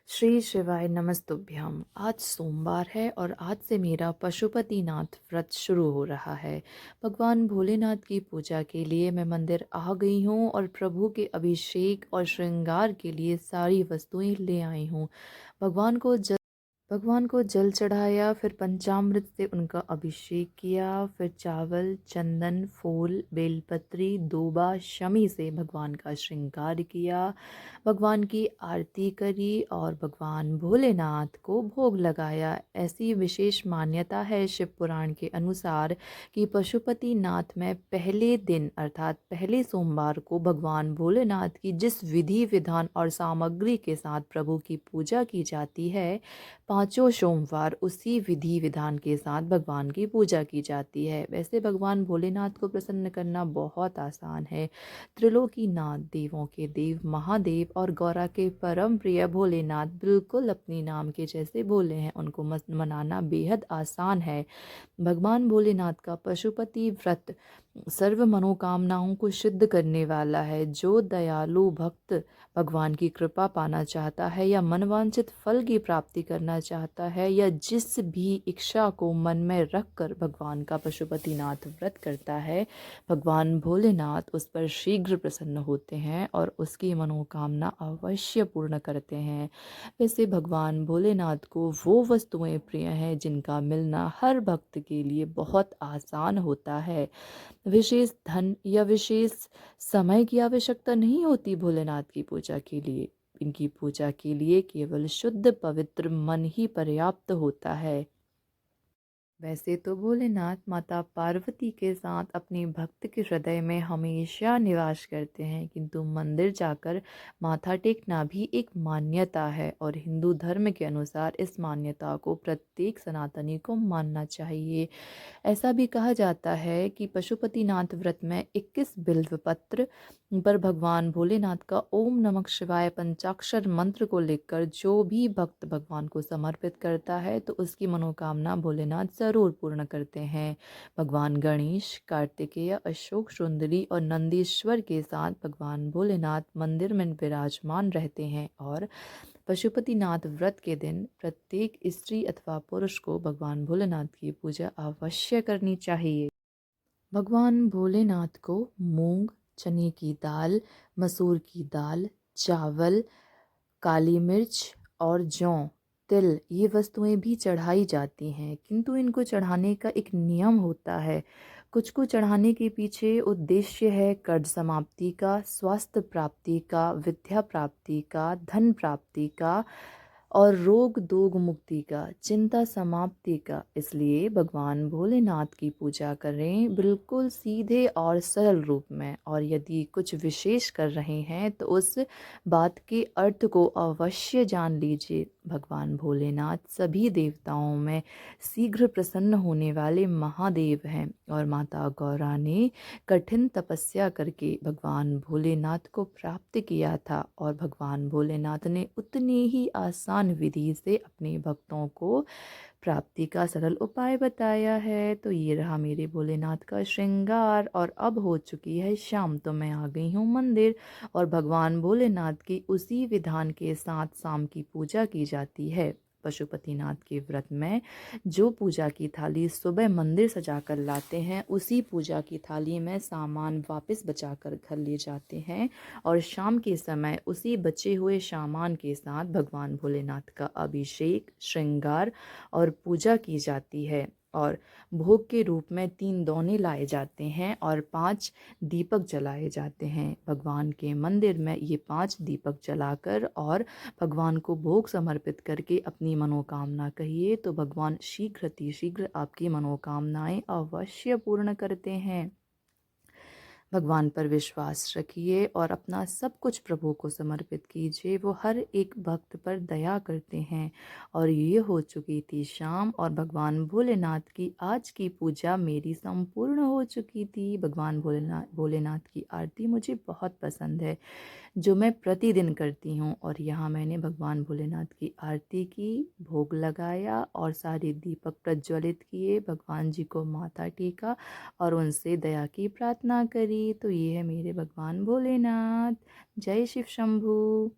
श्री शिवाय नमस्तुभ्यम। आज सोमवार है और आज से मेरा पशुपतिनाथ व्रत शुरू हो रहा है। भगवान भोलेनाथ की पूजा के लिए मैं मंदिर आ गई हूँ और प्रभु के अभिषेक और श्रृंगार के लिए सारी वस्तुएं ले आई हूँ। भगवान को जल भगवान को जल चढ़ाया, फिर पंचामृत से उनका अभिषेक किया, फिर चावल, चंदन, फूल, बेलपत्री, दूबा, शमी से भगवान का श्रृंगार किया, भगवान की आरती करी और भगवान भोलेनाथ को भोग लगाया। ऐसी विशेष मान्यता है शिव पुराण के अनुसार कि पशुपतिनाथ में पहले दिन अर्थात पहले सोमवार को भगवान भोलेनाथ की जिस विधि विधान और सामग्री के साथ प्रभु की पूजा की जाती है, पांचों सोमवार उसी विधि विधान के साथ भगवान की पूजा की जाती है। वैसे भगवान भोलेनाथ को प्रसन्न करना बहुत आसान है। त्रिलोकीनाथ, देवों के देव महादेव और गौरा के परम प्रिय भोलेनाथ बिल्कुल अपने नाम के जैसे भोले हैं। उनको मनाना बेहद आसान है। भगवान भोलेनाथ का पशुपति व्रत सर्व मनोकामनाओं को सिद्ध करने वाला है। जो दयालु भक्त भगवान की कृपा पाना चाहता है या मनवांछित फल की प्राप्ति करना चाहता है या जिस भी इच्छा को मन में रखकर भगवान का पशुपतिनाथ व्रत करता है, भगवान भोलेनाथ उस पर शीघ्र प्रसन्न होते हैं और उसकी मनोकामना अवश्य पूर्ण करते हैं। वैसे भगवान भोलेनाथ को वो वस्तुएं प्रिय हैं जिनका मिलना हर भक्त के लिए बहुत आसान होता है। विशेष धन या विशेष समय की आवश्यकता नहीं होती भोलेनाथ की पूजा के लिए। इनकी पूजा के लिए केवल शुद्ध पवित्र मन ही पर्याप्त होता है। वैसे तो भोलेनाथ माता पार्वती के साथ अपने भक्त के हृदय में हमेशा निवास करते हैं, किंतु मंदिर जाकर माथा टेकना भी एक मान्यता है और हिंदू धर्म के अनुसार इस मान्यता को प्रत्येक सनातनी को मानना चाहिए। ऐसा भी कहा जाता है कि पशुपतिनाथ व्रत में 21 बिल्व पत्र पर भगवान भोलेनाथ का ओम नमः शिवाय पंचाक्षर मंत्र को लिखकर जो भी भक्त भगवान को समर्पित करता है तो उसकी मनोकामना भोलेनाथ जरूर पूर्ण करते हैं। भगवान गणेश, कार्तिकेय, अशोक सुंदरी और नंदीश्वर के साथ भगवान भोलेनाथ मंदिर में विराजमान रहते हैं और पशुपतिनाथ व्रत के दिन प्रत्येक स्त्री अथवा पुरुष को भगवान भोलेनाथ की पूजा अवश्य करनी चाहिए। भगवान भोलेनाथ को मूंग, चने की दाल, मसूर की दाल, चावल, काली मिर्च और जौ, तिल ये वस्तुएं भी चढ़ाई जाती हैं, किंतु इनको चढ़ाने का एक नियम होता है। कुछ को चढ़ाने के पीछे उद्देश्य है कर्ज समाप्ति का, स्वास्थ्य प्राप्ति का, विद्या प्राप्ति का, धन प्राप्ति का और रोग दोग मुक्ति का, चिंता समाप्ति का। इसलिए भगवान भोलेनाथ की पूजा करें बिल्कुल सीधे और सरल रूप में, और यदि कुछ विशेष कर रहे हैं तो उस बात के अर्थ को अवश्य जान लीजिए। भगवान भोलेनाथ सभी देवताओं में शीघ्र प्रसन्न होने वाले महादेव हैं और माता गौरा ने कठिन तपस्या करके भगवान भोलेनाथ को प्राप्त किया था और भगवान भोलेनाथ ने उतनी ही आसान विधि से अपने भक्तों को प्राप्ति का सरल उपाय बताया है। तो ये रहा मेरे भोलेनाथ का श्रृंगार और अब हो चुकी है शाम, तो मैं आ गई हूँ मंदिर और भगवान भोलेनाथ की उसी विधान के साथ शाम की पूजा की जाती है। पशुपतिनाथ के व्रत में जो पूजा की थाली सुबह मंदिर सजाकर लाते हैं, उसी पूजा की थाली में सामान वापस बचाकर घर ले जाते हैं और शाम के समय उसी बचे हुए सामान के साथ भगवान भोलेनाथ का अभिषेक, श्रृंगार और पूजा की जाती है। और भोग के रूप में 3 दोने लाए जाते हैं और 5 दीपक जलाए जाते हैं। भगवान के मंदिर में ये 5 दीपक जलाकर और भगवान को भोग समर्पित करके अपनी मनोकामना कहिए तो भगवान शीघ्र आपकी मनोकामनाएं अवश्य पूर्ण करते हैं। भगवान पर विश्वास रखिए और अपना सब कुछ प्रभु को समर्पित कीजिए। वो हर एक भक्त पर दया करते हैं। और ये हो चुकी थी शाम और भगवान भोलेनाथ की आज की पूजा मेरी संपूर्ण हो चुकी थी। भगवान भोलेनाथ की आरती मुझे बहुत पसंद है, जो मैं प्रतिदिन करती हूँ। और यहाँ मैंने भगवान भोलेनाथ की आरती की, भोग लगाया और सारे दीपक प्रज्वलित किए, भगवान जी को माथा टेका और उनसे दया की प्रार्थना करी। तो ये है मेरे भगवान भोलेनाथ। जय शिव शंभू।